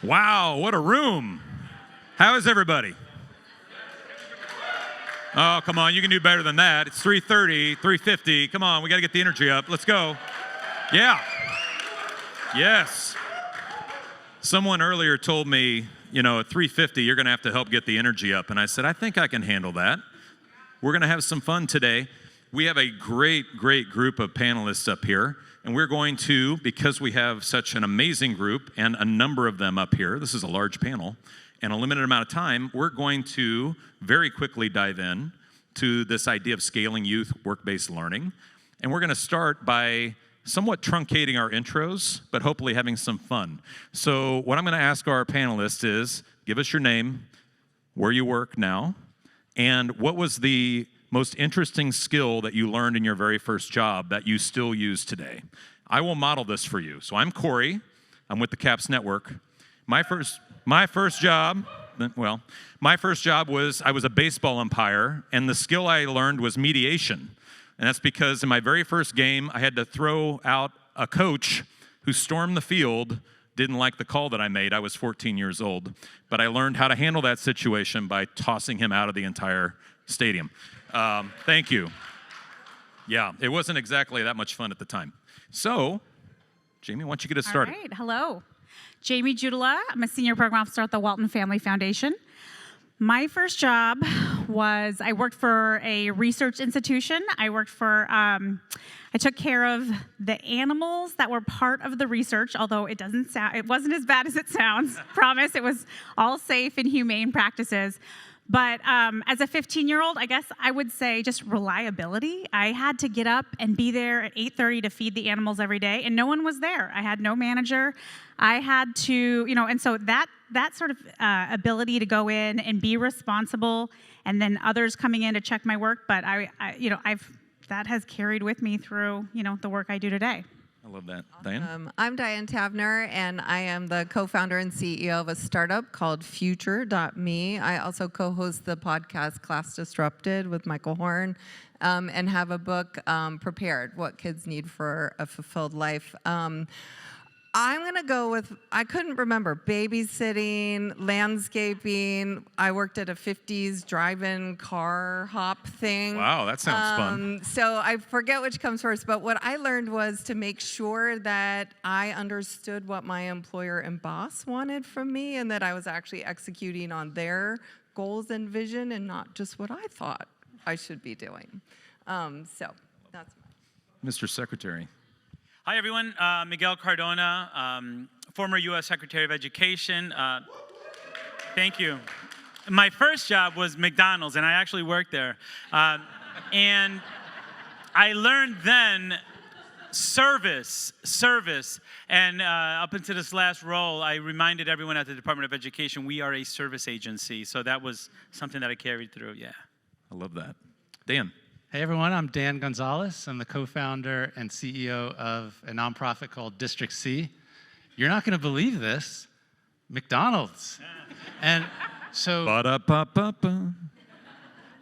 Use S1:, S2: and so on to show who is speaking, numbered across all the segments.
S1: Wow, what a room. How is everybody? Oh, come on, you can do better than that. It's 3:30, 3:50. Come on, we got to get the energy up. Let's go. Yeah. Yes. Someone earlier told me, at 3:50, you're going to have to help get the energy up. And I said, I think I can handle that. We're going to have some fun today. We have a great group of panelists up here. And we're going to, because we have such an amazing group and a number of them up here, this is a large panel, and a limited amount of time, we're going to very quickly dive in to this idea of scaling youth work-based learning. And we're going to start by somewhat truncating our intros, but hopefully having some fun. So what I'm going to ask our panelists is, give us your name, where you work now, and what was the most interesting skill that you learned in your very first job that you still use today. I will model this for you. So I'm Corey. I'm with the CAPS Network. My first job was I was a baseball umpire, and the skill I learned was mediation. And that's because in my very first game, I had to throw out a coach who stormed the field, didn't like the call that I made. I was 14 years old. But I learned how to handle that situation by tossing him out of the entire stadium. Thank you. Yeah, it wasn't exactly that much fun at the time. So, Jamie, why don't you get us started?
S2: All right, hello. Jamie Jutila. I'm a senior program officer at the Walton Family Foundation. My first job was I worked for a research institution. I took care of the animals that were part of the research, although it wasn't as bad as it sounds. Promise, it was all safe and humane practices. But as a 15-year-old, I guess I would say just reliability. I had to get up and be there at 8:30 to feed the animals every day, and no one was there. I had no manager. I had to, and so that sort of ability to go in and be responsible, and then others coming in to check my work. But that has carried with me through, the work I do today.
S1: I love that. Diane?
S3: I'm Diane Tavenner, and I am the co-founder and CEO of a startup called Future.me. I also co-host the podcast Class Disrupted with Michael Mohn, and have a book, Prepared, What Kids Need for a Fulfilled Life. I'm going to go with, I couldn't remember, babysitting, landscaping. I worked at a 50s drive-in car hop thing.
S1: Wow, that sounds fun.
S3: So I forget which comes first, but what I learned was to make sure that I understood what my employer and boss wanted from me, and that I was actually executing on their goals and vision and not just what I thought I should be doing. So that's mine.
S1: Mr. Secretary.
S4: Hi, everyone. Miguel Cardona, former U.S. Secretary of Education. Thank you. My first job was McDonald's, and I actually worked there. And I learned then service. And up until this last role, I reminded everyone at the Department of Education, we are a service agency. So that was something that I carried through, yeah.
S1: I love that. Dan.
S5: Hey everyone, I'm Dan Gonzalez. I'm the co-founder and CEO of a nonprofit called District C. You're not going to believe this, McDonald's. And so
S1: Ba-da-ba-ba-ba.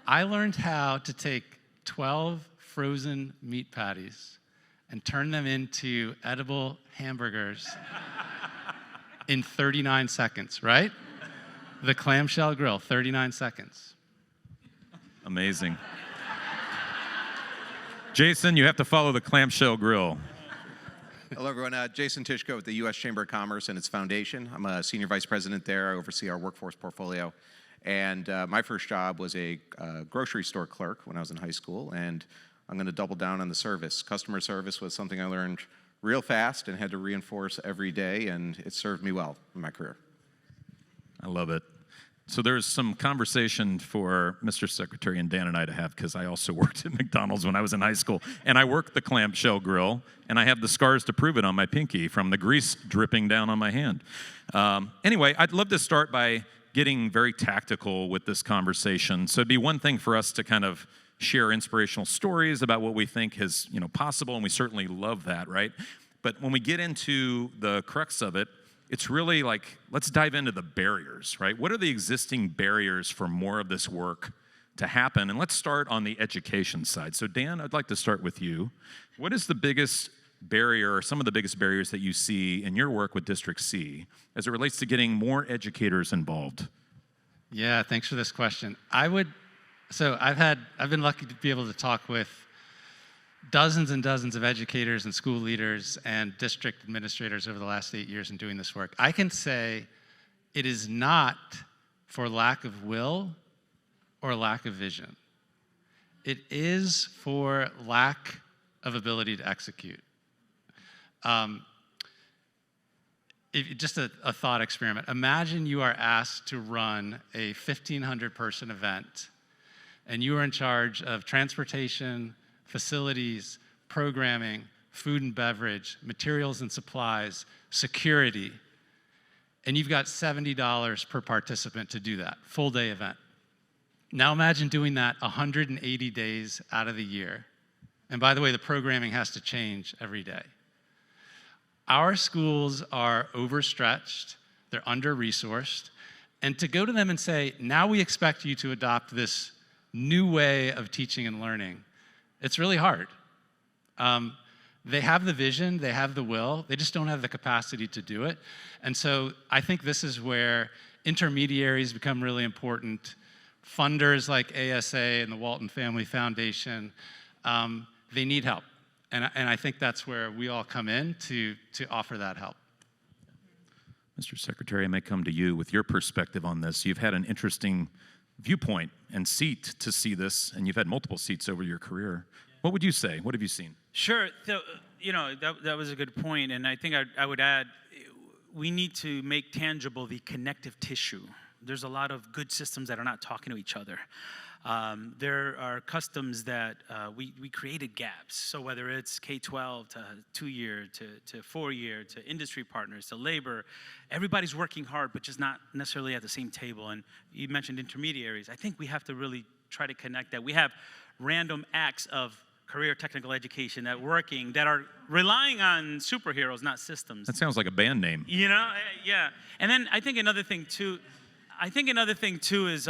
S5: I learned how to take 12 frozen meat patties and turn them into edible hamburgers in 39 seconds, right? The clamshell grill, 39 seconds.
S1: Amazing. Jason, you have to follow the clamshell grill.
S6: Hello, everyone. Jason Tyszko with the U.S. Chamber of Commerce and its foundation. I'm a senior vice president there. I oversee our workforce portfolio. And my first job was a grocery store clerk when I was in high school. And I'm going to double down on the service. Customer service was something I learned real fast and had to reinforce every day. And it served me well in my career.
S1: I love it. So there's some conversation for Mr. Secretary and Dan and I to have, because I also worked at McDonald's when I was in high school. And I worked the clamshell grill, and I have the scars to prove it on my pinky from the grease dripping down on my hand. Anyway, I'd love to start by getting very tactical with this conversation. So it'd be one thing for us to kind of share inspirational stories about what we think is possible, and we certainly love that, right? But when we get into the crux of it, it's really like, let's dive into the barriers, right? What are the existing barriers for more of this work to happen? And let's start on the education side. So Dan, I'd like to start with you. What is the biggest barrier, or some of the biggest barriers that you see in your work with District C as it relates to getting more educators involved?
S5: Yeah, thanks for this question. I've been lucky to be able to talk with dozens and dozens of educators and school leaders and district administrators over the last 8 years in doing this work. I can say it is not for lack of will or lack of vision. It is for lack of ability to execute. Just a thought experiment. Imagine you are asked to run a 1,500-person event, and you are in charge of transportation, facilities, programming, food and beverage, materials and supplies, security, and you've got $70 per participant to do that, full-day event. Now imagine doing that 180 days out of the year. And by the way, the programming has to change every day. Our schools are overstretched, they're under-resourced, and to go to them and say, now we expect you to adopt this new way of teaching and learning, it's really hard. They have the vision, they have the will, they just don't have the capacity to do it. And so I think this is where intermediaries become really important. Funders like ASA and the Walton Family Foundation, they need help. And I think that's where we all come in to offer that help.
S1: Mr. Secretary, I may come to you with your perspective on this. You've had an interesting viewpoint and seat to see this, and you've had multiple seats over your career. What would you say? What have you seen?
S4: Sure. So, that was a good point, and I think I would add, we need to make tangible the connective tissue. There's a lot of good systems that are not talking to each other. There are customs that we created gaps. So whether it's K-12 to 2-year to 4-year to industry partners to labor, everybody's working hard, but just not necessarily at the same table. And you mentioned intermediaries. I think we have to really try to connect that. We have random acts of career technical education that are relying on superheroes, not systems.
S1: That sounds like a band name.
S4: Yeah. And then I think another thing too is,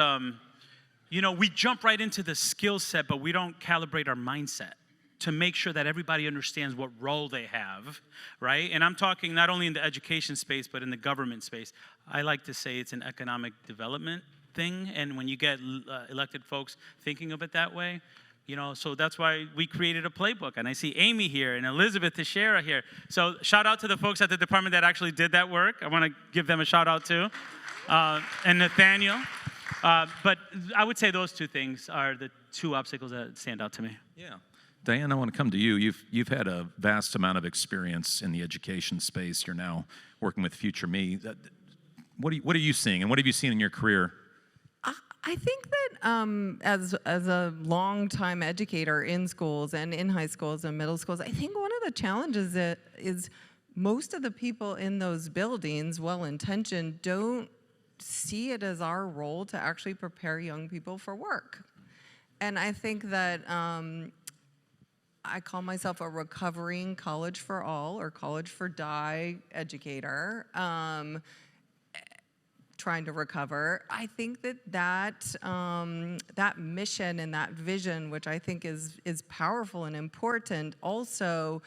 S4: we jump right into the skill set, but we don't calibrate our mindset to make sure that everybody understands what role they have, right? And I'm talking not only in the education space, but in the government space. I like to say it's an economic development thing, and when you get elected folks thinking of it that way, so that's why we created a playbook. And I see Amy here and Elizabeth Teixeira here. So shout out to the folks at the department that actually did that work. I want to give them a shout out too. And Nathaniel. But I would say those two things are the two obstacles that stand out to me.
S1: Yeah. Diane, I want to come to you. You've had a vast amount of experience in the education space. You're now working with Future Me. What are you seeing, and what have you seen in your career?
S3: I think that as a long-time educator in schools and in high schools and middle schools, I think one of the challenges is most of the people in those buildings, well-intentioned, don't see it as our role to actually prepare young people for work. And I think that I call myself a recovering college for all or college for die educator, trying to recover. I think that mission and that vision, which I think is powerful and important, also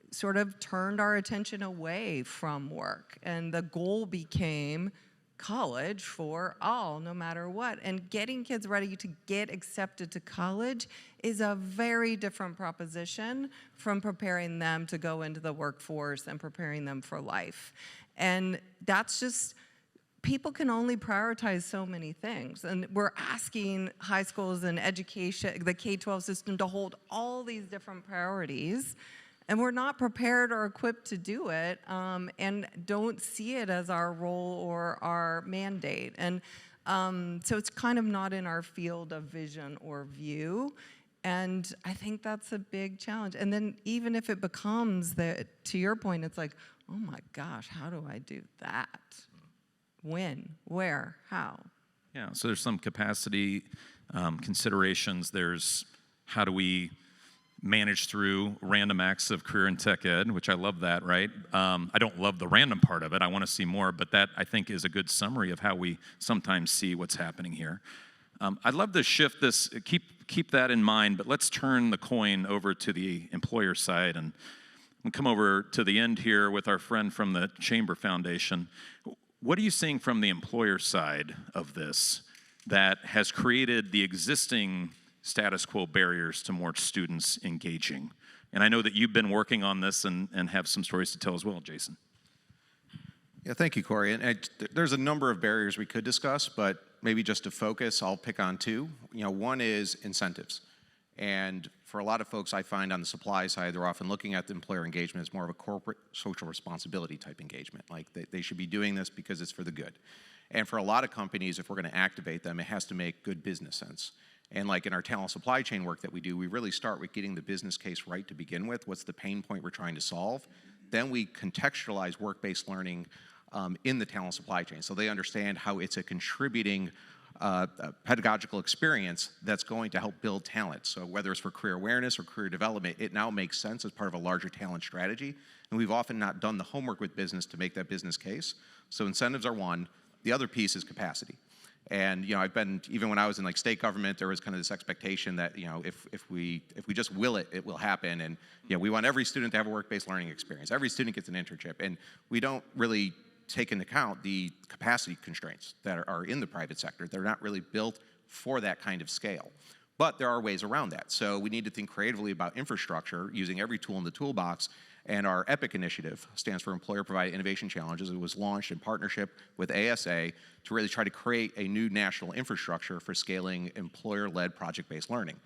S3: sort of turned our attention away from work. And the goal became college for all, no matter what. And getting kids ready to get accepted to college is a very different proposition from preparing them to go into the workforce and preparing them for life. And that's just, people can only prioritize so many things. And we're asking high schools and education, the K-12 system, to hold all these different priorities. And we're not prepared or equipped to do it, and don't see it as our role or our mandate. And so it's kind of not in our field of vision or view. And I think that's a big challenge. And then even if it becomes, to your point, it's like, oh my gosh, how do I do that? When? Where? How?
S1: Yeah, so there's some capacity considerations. There's how do we manage through random acts of career and tech ed, which I love that, right? I don't love the random part of it. I want to see more, but that, I think, is a good summary of how we sometimes see what's happening here. I'd love to shift this, keep that in mind, but let's turn the coin over to the employer side. And We'll come over to the end here with our friend from the Chamber Foundation. What are you seeing from the employer side of this that has created the existing status quo barriers to more students engaging? And I know that you've been working on this and have some stories to tell as well, Jason.
S6: Yeah, thank you, Corey. And there's a number of barriers we could discuss, but maybe just to focus, I'll pick on two. One is incentives. And for a lot of folks I find on the supply side, they're often looking at the employer engagement as more of a corporate social responsibility type engagement. Like they should be doing this because it's for the good. And for a lot of companies, if we're going to activate them, it has to make good business sense. And like in our talent supply chain work that we do, we really start with getting the business case right to begin with. What's the pain point we're trying to solve? Then we contextualize work-based learning in the talent supply chain, so they understand how it's a contributing pedagogical experience that's going to help build talent. So whether it's for career awareness or career development, it now makes sense as part of a larger talent strategy. And we've often not done the homework with business to make that business case. So incentives are one. The other piece is capacity. And I've been, even when I was in like state government, there was kind of this expectation that if we just will it, it will happen. And we want every student to have a work-based learning experience. Every student gets an internship, and we don't really take into account the capacity constraints that are in the private sector. They're not really built for that kind of scale. But there are ways around that. So we need to think creatively about infrastructure, using every tool in the toolbox. And our EPIC initiative stands for Employer Provided Innovation Challenges. It was launched in partnership with ASA to really try to create a new national infrastructure for scaling employer-led project-based learning.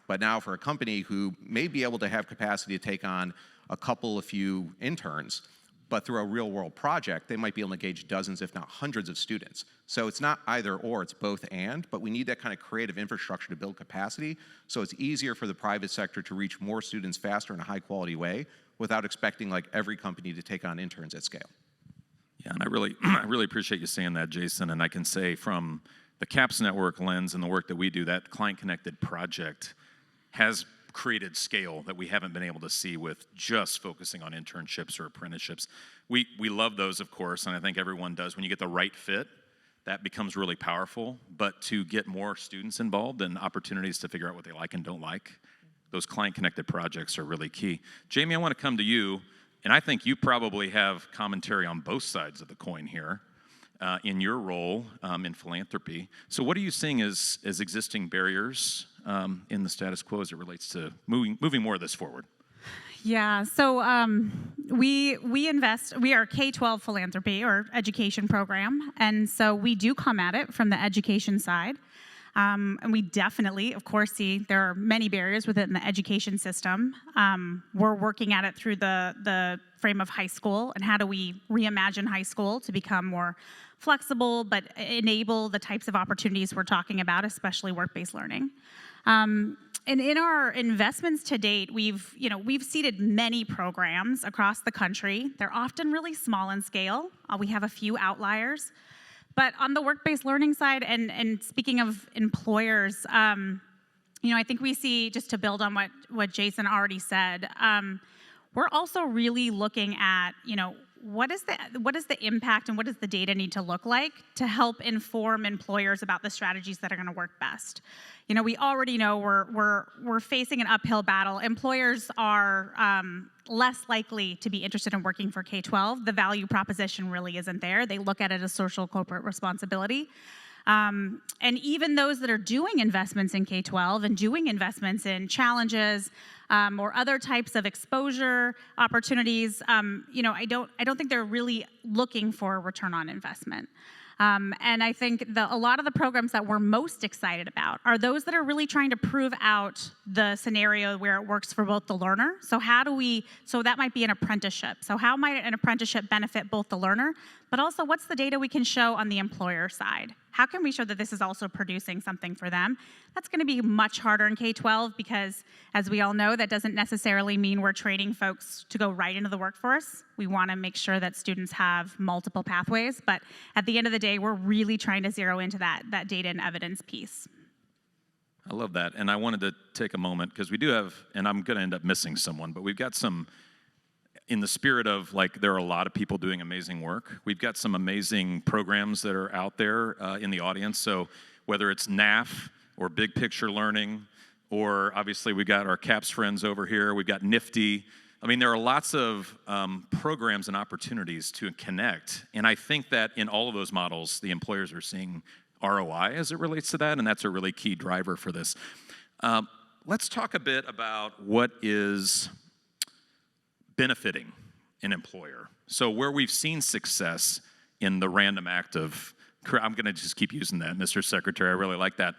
S6: But now for a company who may be able to have capacity to take on a few interns, but through a real-world project, they might be able to engage dozens, if not hundreds of students. So it's not either or, it's both and, but we need that kind of creative infrastructure to build capacity so it's easier for the private sector to reach more students faster in a high-quality way without expecting like every company to take on interns at scale.
S1: Yeah, and I really appreciate you saying that, Jason, and I can say from the CAPS Network lens and the work that we do, that client-connected project has created scale that we haven't been able to see with just focusing on internships or apprenticeships. We love those, of course, and I think everyone does. When you get the right fit, that becomes really powerful. But to get more students involved and opportunities to figure out what they like and don't like, those client-connected projects are really key. Jamie, I want to come to you, and I think you probably have commentary on both sides of the coin here in your role in philanthropy. So what are you seeing as existing barriers in the status quo as it relates to moving more of this forward?
S2: Yeah, so we invest, we are a K-12 philanthropy or education program, and so we do come at it from the education side. And we definitely, of course, see there are many barriers within the education system. We're working at it through the frame of high school, and how do we reimagine high school to become more flexible but enable the types of opportunities we're talking about, especially work-based learning. And in our investments to date, we've seeded many programs across the country. They're often really small in scale. We have a few outliers. But on the work-based learning side, and speaking of employers, I think we see, just to build on what Jason already said, we're also really looking at, what is the impact and what does the data need to look like to help inform employers about the strategies that are going to work best. We already know we're facing an uphill battle. Employers are less likely to be interested in working for K-12. The value proposition really isn't there. They look at it as social corporate responsibility. And even those that are doing investments in K-12 and doing investments in challenges or other types of exposure opportunities, I don't think they're really looking for a return on investment. And I think a lot of the programs that we're most excited about are those that are really trying to prove out the scenario where it works for both the learner. So that might be an apprenticeship. So how might an apprenticeship benefit both the learner, but also what's the data we can show on the employer side? How can we show that this is also producing something for them? That's going to be much harder in K-12 because, as we all know, that doesn't necessarily mean we're training folks to go right into the workforce. We want to make sure that students have multiple pathways, but at the end of the day, we're really trying to zero into that data and evidence piece.
S1: I love that, and I wanted to take a moment because we do have, and I'm going to end up missing someone, but we've got some, in the spirit of there are a lot of people doing amazing work. We've got some amazing programs that are out there in the audience. So whether it's NAF or Big Picture Learning, or obviously we've got our CAPS friends over here. We've got Nifty, I mean, there are lots of programs and opportunities to connect, and I think that in all of those models, the employers are seeing ROI as it relates to that, and that's a really key driver for this. Let's talk a bit about what is benefiting an employer. So where we've seen success in the random act of, I'm going to just keep using that, Mr. Secretary, I really like that.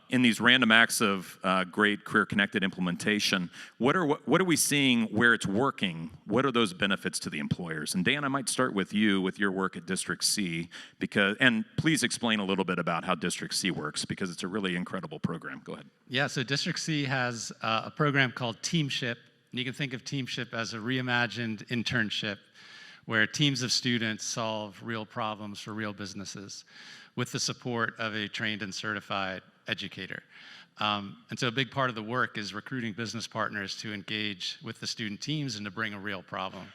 S1: In these random acts of great career-connected implementation, what are we seeing where it's working? What are those benefits to the employers? And Dan, I might start with you with your work at District C, and please explain a little bit about how District C works, because it's a really incredible program. Go ahead.
S5: Yeah, so District C has a program called Teamship. And you can think of Teamship as a reimagined internship where teams of students solve real problems for real businesses with the support of a trained and certified educator. And so a big part of the work is recruiting business partners to engage with the student teams and to bring a real problem.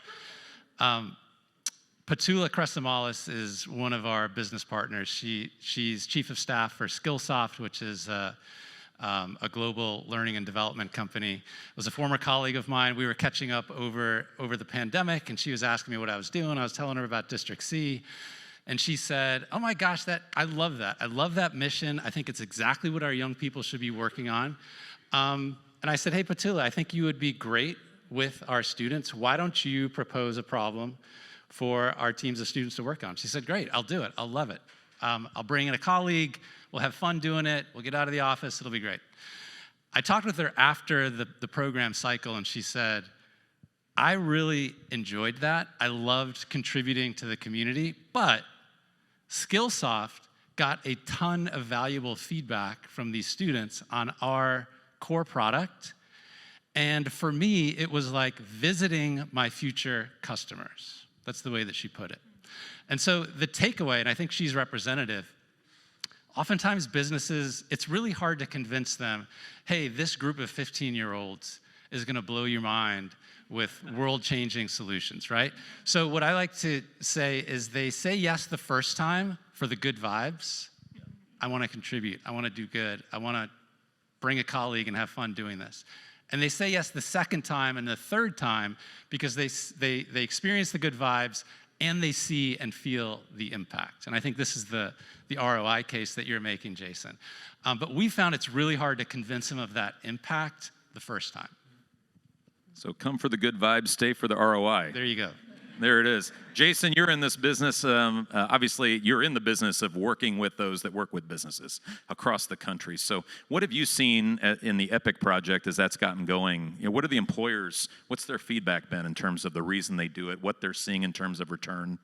S5: Petula Cresamalis is one of our business partners. She's chief of staff for Skillsoft, which is a global learning and development company. Was a former colleague of mine. We were catching up over the pandemic, and she was asking me what I was doing. I was telling her about District C, and she said, "Oh my gosh, I love that. I love that mission. I think it's exactly what our young people should be working on." And I said, "Hey, Petula, I think you would be great with our students. Why don't you propose a problem for our teams of students to work on?" She said, "Great, I'll do it. I'll love it. I'll bring in a colleague. We'll have fun doing it. We'll get out of the office. It'll be great." I talked with her after the program cycle, and she said, "I really enjoyed that. I loved contributing to the community, but Skillsoft got a ton of valuable feedback from these students on our core product. And for me, it was like visiting my future customers." That's the way that she put it. And so the takeaway, and I think she's representative, oftentimes businesses, it's really hard to convince them, hey, this group of 15-year-olds is going to blow your mind with world-changing solutions, right? So what I like to say is they say yes the first time for the good vibes. I want to contribute. I want to do good. I want to bring a colleague and have fun doing this. And they say yes the second time and the third time because they experience the good vibes and they see and feel the impact. And I think this is the ROI case that you're making, Jason. But we found it's really hard to convince them of that impact the first time.
S1: So come for the good vibes, stay for the ROI.
S5: There you go.
S1: There it is. Jason, you're in this business, obviously you're in the business of working with those that work with businesses across the country. So what have you seen in the EPIC project as that's gotten going? You know, what are the employers, what's their feedback been in terms of the reason they do it, what they're seeing in terms of return?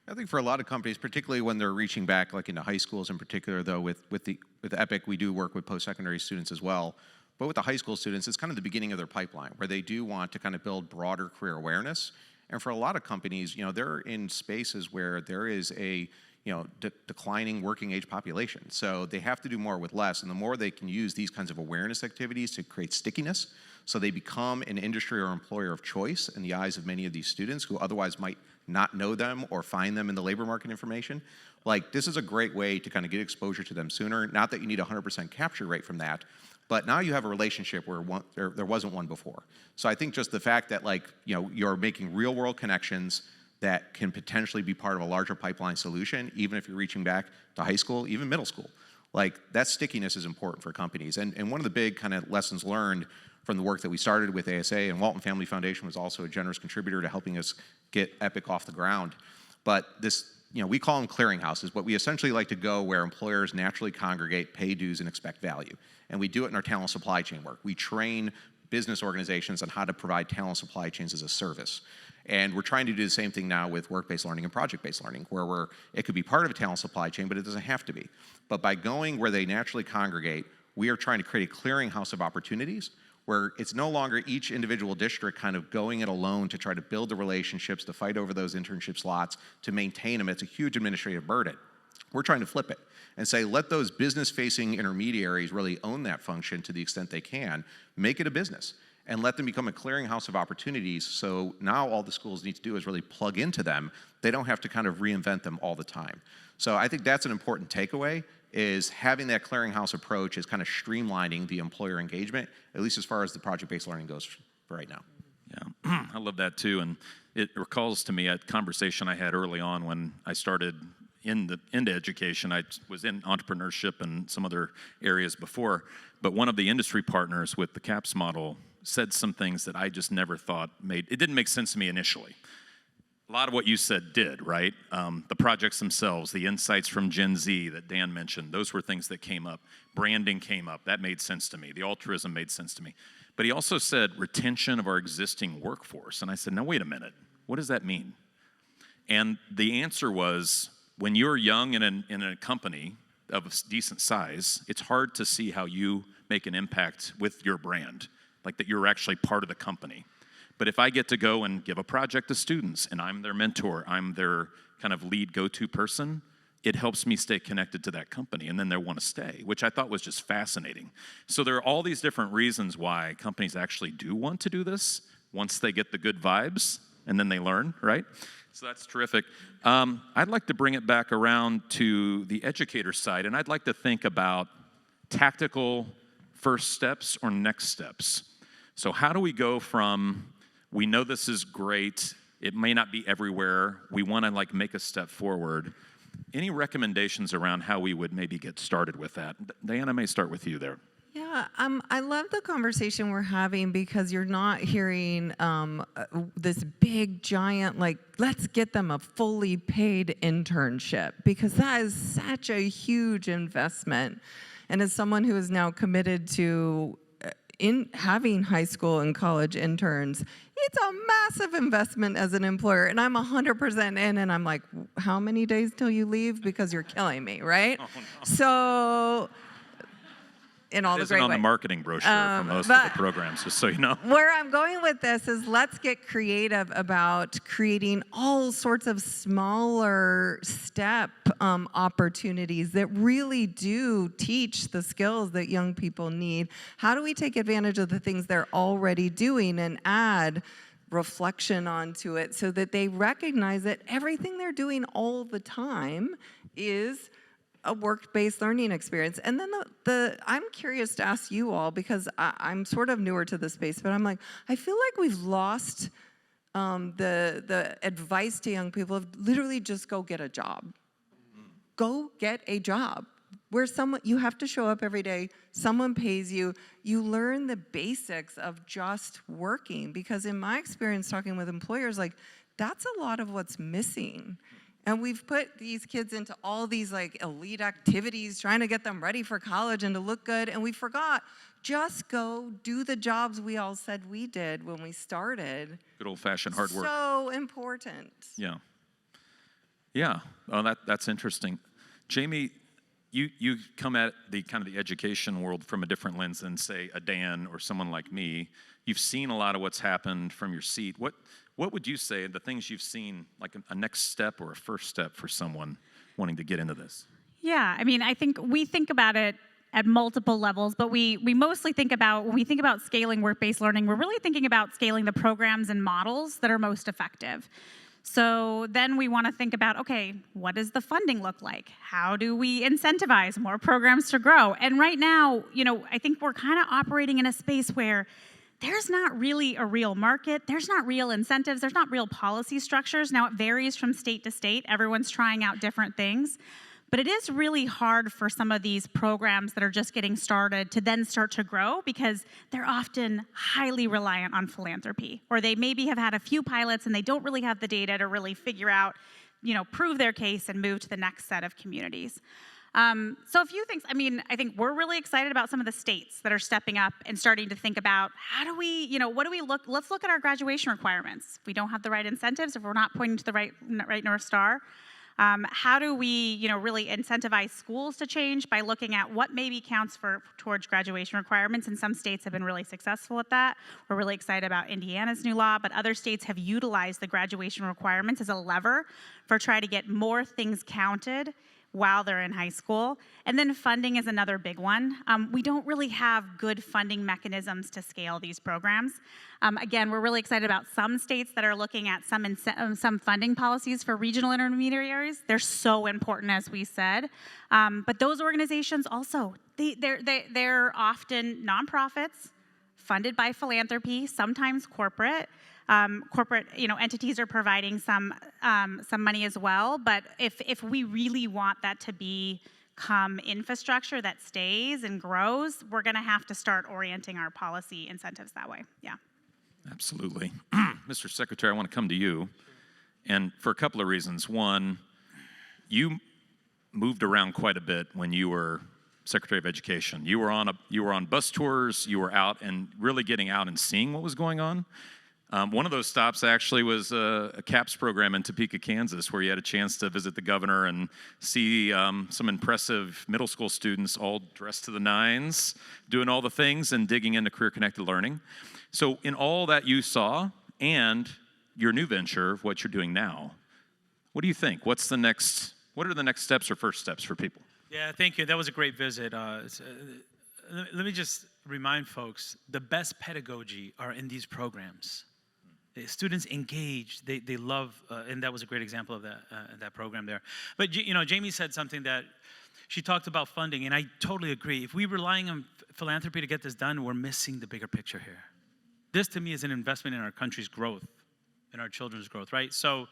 S6: I think for a lot of companies, particularly when they're reaching back like into high schools in particular, though, with EPIC, we do work with post-secondary students as well. But with the high school students, it's kind of the beginning of their pipeline where they do want to kind of build broader career awareness. And for a lot of companies, you know, they're in spaces where there is a, you know, declining working age population. So they have to do more with less. And the more they can use these kinds of awareness activities to create stickiness, so they become an industry or employer of choice in the eyes of many of these students who otherwise might not know them or find them in the labor market information. Like, this is a great way to kind of get exposure to them sooner. Not that you need a 100% capture rate from that, but now you have a relationship where there wasn't one before. So I think just the fact that, like, you know, you're making real world connections that can potentially be part of a larger pipeline solution, even if you're reaching back to high school, even middle school. Like, that stickiness is important for companies. And one of the big kind of lessons learned from the work that we started with ASA, and Walton Family Foundation was also a generous contributor to helping us get EPIC off the ground. But this, you know, we call them clearinghouses, but we essentially like to go where employers naturally congregate, pay dues, and expect value. And we do it in our talent supply chain work. We train business organizations on how to provide talent supply chains as a service. And we're trying to do the same thing now with work-based learning and project-based learning, where it could be part of a talent supply chain, but it doesn't have to be. But by going where they naturally congregate, we are trying to create a clearinghouse of opportunities where it's no longer each individual district kind of going it alone to try to build the relationships, to fight over those internship slots, to maintain them. It's a huge administrative burden. We're trying to flip it and say, let those business-facing intermediaries really own that function to the extent they can, make it a business, and let them become a clearinghouse of opportunities. So now all the schools need to do is really plug into them. They don't have to kind of reinvent them all the time. So I think that's an important takeaway, is having that clearinghouse approach is kind of streamlining the employer engagement, at least as far as the project-based learning goes for right now.
S1: Yeah, I love that too. And it recalls to me a conversation I had early on when I started into education. I was in entrepreneurship and some other areas before, but one of the industry partners with the CAPS model said some things that I just never thought it didn't make sense to me initially. A lot of what you said did, right? The projects themselves, the insights from Gen Z that Dan mentioned, those were things that came up. Branding came up. That made sense to me. The altruism made sense to me. But he also said retention of our existing workforce. And I said, now, wait a minute. What does that mean? And the answer was, when you're young in a company of a decent size, it's hard to see how you make an impact with your brand, like that you're actually part of the company. But if I get to go and give a project to students and I'm their mentor, I'm their kind of lead go-to person, it helps me stay connected to that company, and then they want to stay, which I thought was just fascinating. So there are all these different reasons why companies actually do want to do this once they get the good vibes, and then they learn, right? So that's terrific. I'd like to bring it back around to the educator side, and I'd like to think about tactical first steps or next steps. So how do we go from, we know this is great, it may not be everywhere, we want to make a step forward. Any recommendations around how we would maybe get started with that? Diane, I may start with you there.
S3: Yeah, I love the conversation we're having because you're not hearing this big, giant, let's get them a fully paid internship, because that is such a huge investment. And as someone who is now committed to in having high school and college interns, it's a massive investment as an employer, and I'm 100% in, and I'm like, how many days till you leave? Because you're killing me, right? Oh, no. So, in all the great ways.
S1: It isn't on the marketing brochure for most of the programs, just so you know.
S3: Where I'm going with this is, let's get creative about creating all sorts of smaller step opportunities that really do teach the skills that young people need. How do we take advantage of the things they're already doing and add reflection onto it so that they recognize that everything they're doing all the time is a work-based learning experience? And then I'm curious to ask you all, because I'm sort of newer to the space, but I'm like, I feel like we've lost the advice to young people of literally just go get a job. Go get a job where you have to show up every day, someone pays you, you learn the basics of just working. Because in my experience talking with employers, that's a lot of what's missing. And we've put these kids into all these elite activities, trying to get them ready for college and to look good, and we forgot, just go do the jobs we all said we did when we started.
S1: Good old-fashioned hard work.
S3: So important.
S1: Yeah. Yeah, oh, that's interesting. Jamie, you come at the kind of the education world from a different lens than, say, a Dan or someone like me. You've seen a lot of what's happened from your seat. What would you say the things you've seen, like a next step or a first step for someone wanting to get into this?
S2: Yeah, I mean, I think we think about it at multiple levels, but we mostly think about, when we think about scaling work-based learning, we're really thinking about scaling the programs and models that are most effective. So then we want to think about, okay, what does the funding look like? How do we incentivize more programs to grow? And right now, I think we're kind of operating in a space where there's not really a real market, there's not real incentives, there's not real policy structures. Now, it varies from state to state. Everyone's trying out different things. But it is really hard for some of these programs that are just getting started to then start to grow, because they're often highly reliant on philanthropy, or they maybe have had a few pilots and they don't really have the data to really figure out, prove their case and move to the next set of communities. So a few things. I mean, I think we're really excited about some of the states that are stepping up and starting to think about, how do we, let's look at our graduation requirements. If we don't have the right incentives, if we're not pointing to the right North Star, how do we, really incentivize schools to change by looking at what maybe counts towards graduation requirements? And some states have been really successful at that. We're really excited about Indiana's new law, but other states have utilized the graduation requirements as a lever for trying to get more things counted while they're in high school. And then funding is another big one. We don't really have good funding mechanisms to scale these programs. Again, we're really excited about some states that are looking at some funding policies for regional intermediaries. They're so important, as we said. But those organizations also, they're often nonprofits, funded by philanthropy, sometimes corporate. Corporate, entities are providing some money as well. But if we really want that to become infrastructure that stays and grows, we're going to have to start orienting our policy incentives that way. Yeah.
S1: Absolutely. Mr. Secretary, I want to come to you, and for a couple of reasons. One, you moved around quite a bit when you were Secretary of Education. You were on bus tours. You were out and really getting out and seeing what was going on. One of those stops actually was a CAPS program in Topeka, Kansas, where you had a chance to visit the governor and see some impressive middle school students all dressed to the nines, doing all the things and digging into career-connected learning. So in all that you saw and your new venture, what you're doing now, what do you think? What are the next steps or first steps for people?
S4: Yeah, thank you. That was a great visit. Let me just remind folks, the best pedagogy are in these programs. The students engaged, they love, and that was a great example of that program there. But Jamie said something that she talked about funding, and I totally agree. If we're relying on philanthropy to get this done, we're missing the bigger picture here. This, to me, is an investment in our country's growth, in our children's growth, right? So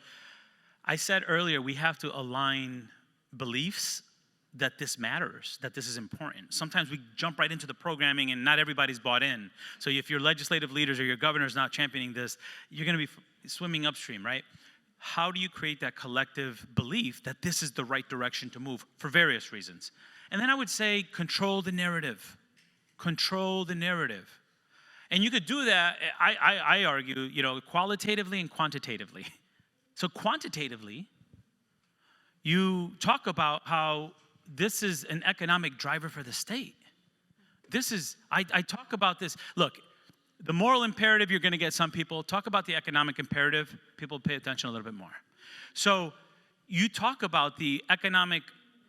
S4: I said earlier, we have to align beliefs that this matters, that this is important. Sometimes we jump right into the programming and not everybody's bought in. So if your legislative leaders or your governor's not championing this, you're gonna be swimming upstream, right? How do you create that collective belief that this is the right direction to move for various reasons? And then I would say control the narrative. Control the narrative. And you could do that, I argue, qualitatively and quantitatively. So quantitatively, you talk about how this is an economic driver for the state. I talk about this. Look, the moral imperative, you're going to get some people. Talk about the economic imperative, people pay attention a little bit more. So you talk about the economic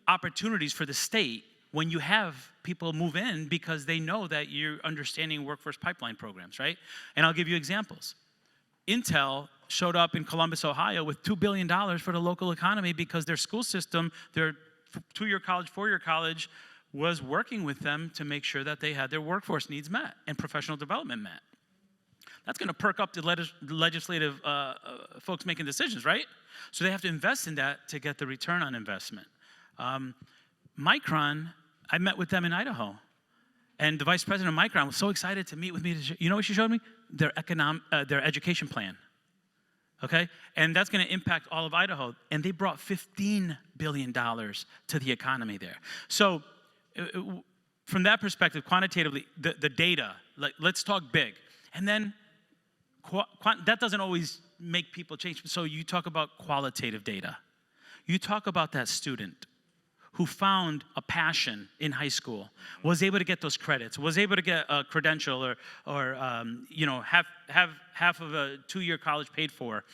S4: opportunities for the state when you have people move in because they know that you're understanding workforce pipeline programs, right? And I'll give you examples. Intel showed up in Columbus, Ohio with $2 billion for the local economy because their school system, their two-year college, four-year college, was working with them to make sure that they had their workforce needs met and professional development met. That's going to perk up the legislative folks making decisions, right? So they have to invest in that to get the return on investment. Micron, I met with them in Idaho. And the vice president of Micron was so excited to meet with me. You know what she showed me? Their education plan. Okay? And that's going to impact all of Idaho. And they brought $15 billion to the economy there. So from that perspective, quantitatively, the data, let's talk big. And then that doesn't always make people change. So you talk about qualitative data. You talk about that student who found a passion in high school, was able to get those credits, was able to get a credential or have half of a two-year college paid for,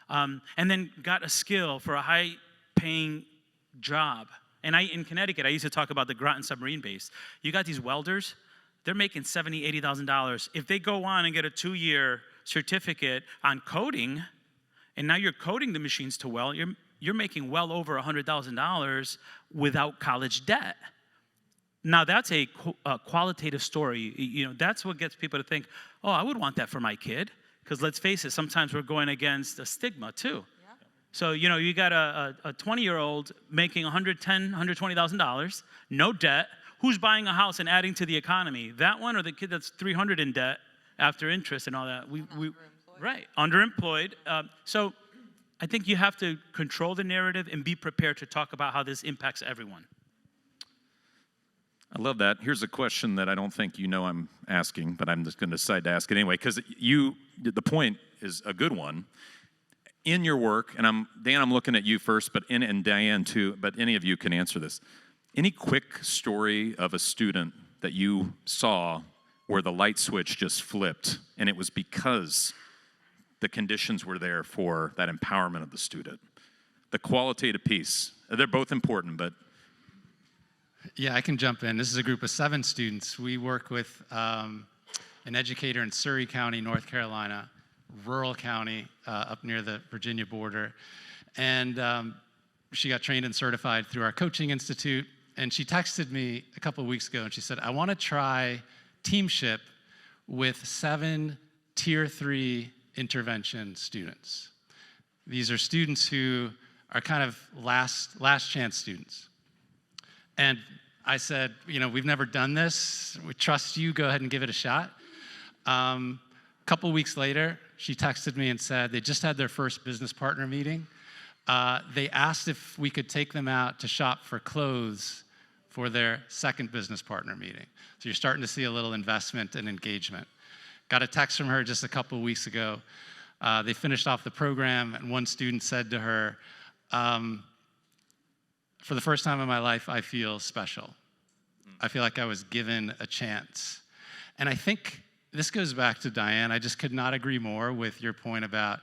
S4: and then got a skill for a high-paying job. And in Connecticut, I used to talk about the Groton submarine base. You got these welders, they're making $70,000, $80,000. If they go on and get a two-year certificate on coding, and now you're coding the machines to weld, you're making well over $100,000 without college debt. Now that's a qualitative story. That's what gets people to think, oh, I would want that for my kid. Because let's face it, sometimes we're going against a stigma too. Yeah. So, you got a 20-year-old making $110,000, $120,000, no debt. Who's buying a house and adding to the economy? That one or the kid that's $300,000 in debt after interest and all that? Right, underemployed. So I think you have to control the narrative and be prepared to talk about how this impacts everyone.
S1: I love that. Here's a question that I don't think I'm asking, but I'm just going to decide to ask it anyway, because the point is a good one. In your work, and Dan, I'm looking at you first, and Diane too, but any of you can answer this. Any quick story of a student that you saw where the light switch just flipped, and it was because the conditions were there for that empowerment of the student? The qualitative piece. They're both important, but...
S5: Yeah, I can jump in. This is a group of 7 students. We work with an educator in Surrey County, North Carolina, rural county up near the Virginia border. And she got trained and certified through our coaching institute. And she texted me a couple of weeks ago and she said, I want to try teamship with 7 Tier 3 intervention students. These are students who are kind of last chance students. And I said, we've never done this. We trust you. Go ahead and give it a shot. A couple weeks later, she texted me and said they just had their first business partner meeting. They asked if we could take them out to shop for clothes for their second business partner meeting. So you're starting to see a little investment and engagement. Got a text from her just a couple of weeks ago. They finished off the program, and one student said to her, for the first time in my life, I feel special. I feel like I was given a chance. And I think this goes back to Diane. I just could not agree more with your point about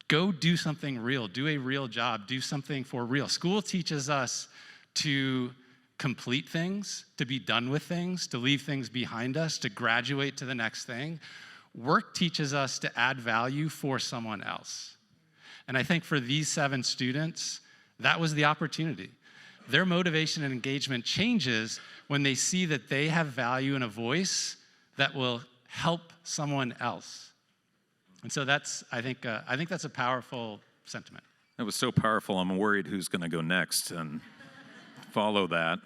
S5: go do something real, do a real job, do something for real. School teaches us to complete things, to be done with things, to leave things behind us, to graduate to the next thing. Work teaches us to add value for someone else. And I think for these 7 students, that was the opportunity. Their motivation and engagement changes when they see that they have value and a voice that will help someone else. And so I think that's a powerful sentiment.
S1: That was so powerful. I'm worried who's going to go next and follow that.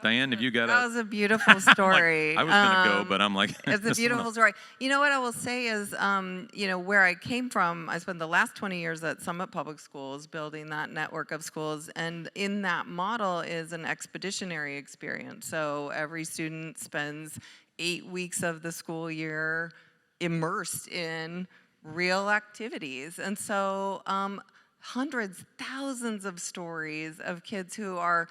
S1: Diane, have you got
S3: That was a beautiful story.
S1: I was going to go, but I'm like,
S3: it's a beautiful story. You know what I will say is, where I came from, I spent the last 20 years at Summit Public Schools building that network of schools. And in that model is an expeditionary experience. So every student spends 8 weeks of the school year immersed in real activities. And so hundreds, thousands of stories of kids who are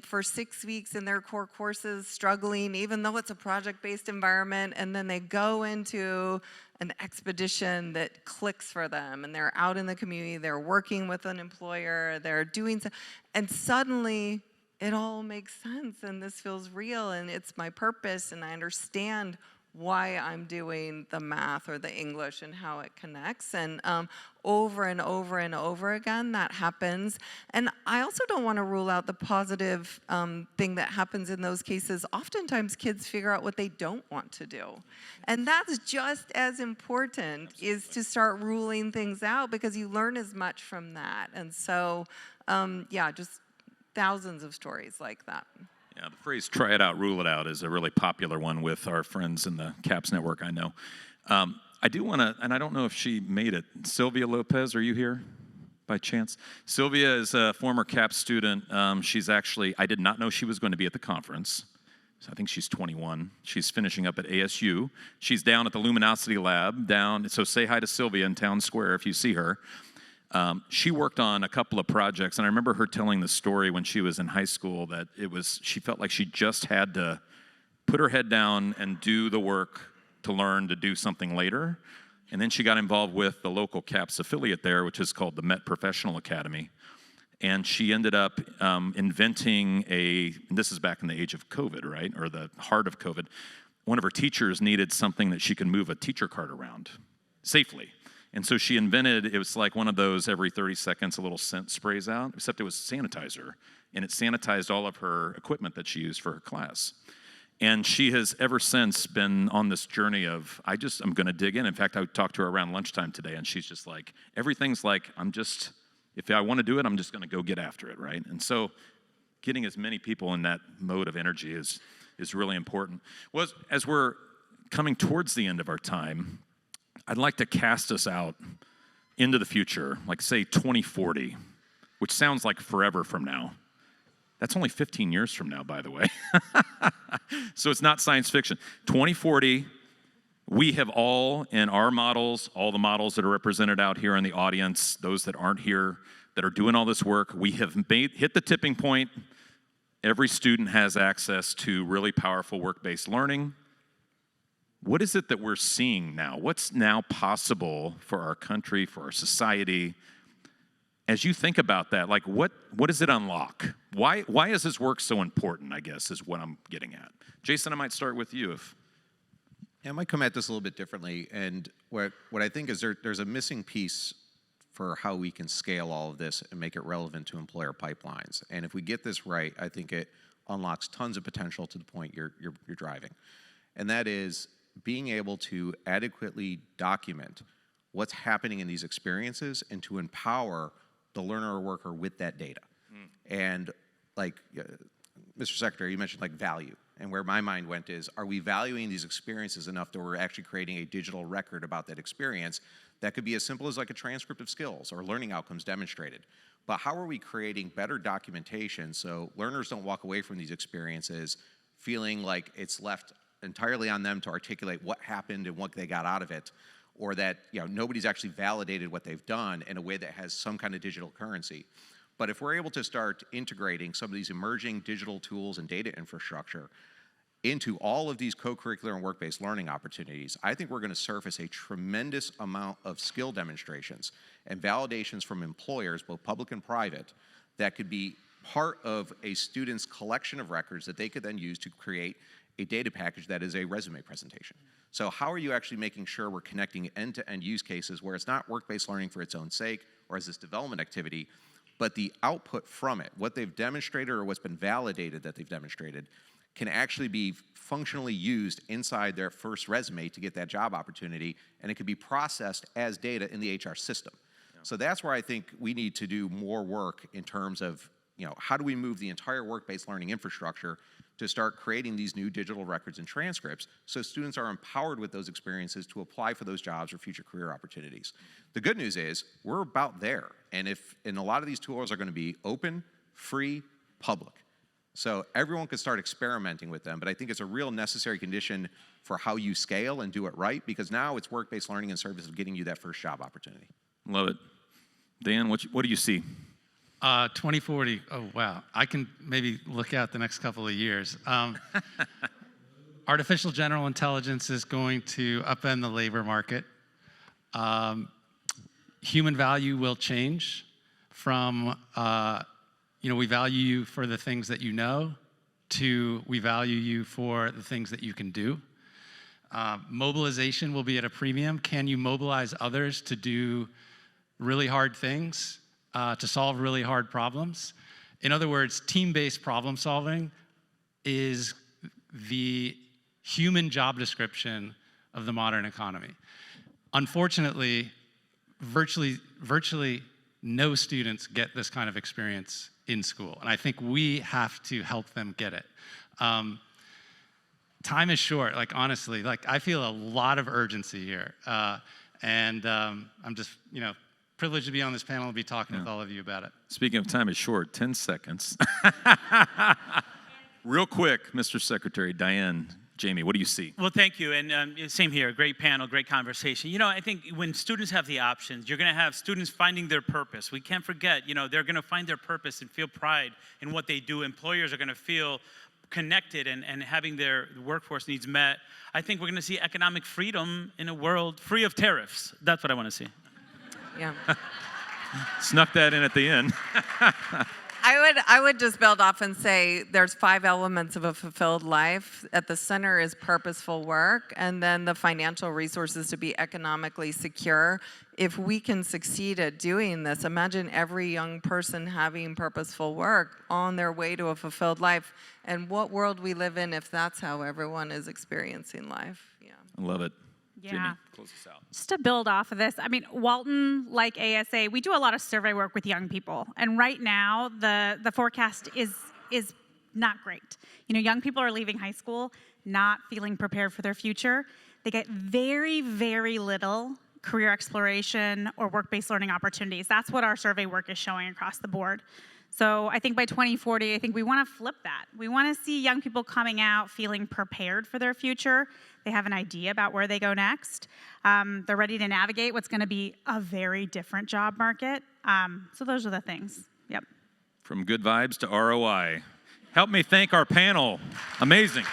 S3: for 6 weeks in their core courses struggling, even though it's a project-based environment, and then they go into an expedition that clicks for them, and they're out in the community, they're working with an employer, they're doing so, and suddenly it all makes sense, and this feels real, and it's my purpose, and I understand why I'm doing the math or the English and how it connects. And over and over and over again, that happens. And I also don't want to rule out the positive thing that happens in those cases. Oftentimes, kids figure out what they don't want to do. And that's just as important, is to start ruling things out, because you learn as much from that. And so, just thousands of stories like that.
S1: Yeah, the phrase "try it out, rule it out" is a really popular one with our friends in the CAPS network, I know. I do want to, and I don't know if she made it. Sylvia Lopez, are you here by chance? Sylvia is a former CAPS student. She's actually, I did not know she was going to be at the conference. So I think she's 21. She's finishing up at ASU. She's down at the Luminosity Lab so say hi to Sylvia in Town Square if you see her. She worked on a couple of projects, and I remember her telling the story when she was in high school that she felt like she just had to put her head down and do the work to learn to do something later. And then she got involved with the local CAPS affiliate there, which is called the Met Professional Academy. And she ended up inventing and this is back in the age of COVID, right? Or the heart of COVID. One of her teachers needed something that she could move a teacher cart around safely. And so she invented, it was like one of those every 30 seconds a little scent sprays out, except it was sanitizer. And it sanitized all of her equipment that she used for her class. And she has ever since been on this journey of, I'm going to dig in. In fact, I talked to her around lunchtime today, and she's just like, everything's like, if I want to do it, I'm just going to go get after it, right? And so getting as many people in that mode of energy is really important. Well, as we're coming towards the end of our time, I'd like to cast us out into the future, like say 2040, which sounds like forever from now. That's only 15 years from now, by the way. So it's not science fiction. 2040, we have all in our models, all the models that are represented out here in the audience, those that aren't here, that are doing all this work, we have hit the tipping point. Every student has access to really powerful work-based learning. What is it that we're seeing now? What's now possible for our country, for our society? As you think about that, like what does it unlock? Why is this work so important, I guess, is what I'm getting at. Jason, I might start with you.
S6: Yeah, I might come at this a little bit differently. And what I think is there's a missing piece for how we can scale all of this and make it relevant to employer pipelines. And if we get this right, I think it unlocks tons of potential to the point you're driving. And that is, being able to adequately document what's happening in these experiences and to empower the learner or worker with that data. And like Mr. Secretary, you mentioned like value. And where my mind went is, are we valuing these experiences enough that we're actually creating a digital record about that experience that could be as simple as like a transcript of skills or learning outcomes demonstrated? But how are we creating better documentation so learners don't walk away from these experiences feeling like it's left entirely on them to articulate what happened and what they got out of it, or that nobody's actually validated what they've done in a way that has some kind of digital currency. But if we're able to start integrating some of these emerging digital tools and data infrastructure into all of these co-curricular and work-based learning opportunities, I think we're going to surface a tremendous amount of skill demonstrations and validations from employers, both public and private, that could be part of a student's collection of records that they could then use to create a data package that is a resume presentation. So how are you actually making sure we're connecting end-to-end use cases where it's not work-based learning for its own sake or as this development activity, but the output from it, what they've demonstrated or what's been validated that they've demonstrated, can actually be functionally used inside their first resume to get that job opportunity, and it could be processed as data in the HR system. Yeah. So that's where I think we need to do more work in terms of, how do we move the entire work-based learning infrastructure to start creating these new digital records and transcripts so students are empowered with those experiences to apply for those jobs or future career opportunities. The good news is we're about there, and a lot of these tools are going to be open, free, public. So everyone could start experimenting with them, but I think it's a real necessary condition for how you scale and do it right, because now it's work-based learning in service of getting you that first job opportunity.
S1: Love it. Dan, what do you see?
S5: 2040, oh wow. I can maybe look out the next couple of years. Artificial general intelligence is going to upend the labor market. Human value will change from, we value you for the things that you know, to we value you for the things that you can do. Mobilization will be at a premium. Can you mobilize others to do really hard things? To solve really hard problems. In other words, team-based problem solving is the human job description of the modern economy. Unfortunately, virtually no students get this kind of experience in school, and I think we have to help them get it. Time is short, honestly, I feel a lot of urgency here, and I'm just, privileged to be on this panel and be talking with all of you about it.
S1: Speaking of time is short, 10 seconds. Real quick, Mr. Secretary, Diane, Jamie, what do you see?
S4: Well, thank you, and same here. Great panel, great conversation. I think when students have the options, you're going to have students finding their purpose. We can't forget, they're going to find their purpose and feel pride in what they do. Employers are going to feel connected and having their workforce needs met. I think we're going to see economic freedom in a world free of tariffs. That's what I want to see.
S3: Yeah.
S1: Snuck that in at the end.
S3: I would just build off and say there's 5 elements of a fulfilled life. At the center is purposeful work, and then the financial resources to be economically secure. If we can succeed at doing this, imagine every young person having purposeful work on their way to a fulfilled life. And what world we live in if that's how everyone is experiencing life. Yeah.
S1: I love it.
S2: Yeah.
S1: Jamie, close us out.
S2: Just to build off of this, Walton, like ASA, we do a lot of survey work with young people. And right now, the forecast is not great. Young people are leaving high school not feeling prepared for their future. They get very, very little career exploration or work-based learning opportunities. That's what our survey work is showing across the board. So I think by 2040, I think we want to flip that. We want to see young people coming out feeling prepared for their future. They have an idea about where they go next. They're ready to navigate what's going to be a very different job market. So those are the things. Yep.
S1: From good vibes to ROI. Help me thank our panel. Amazing.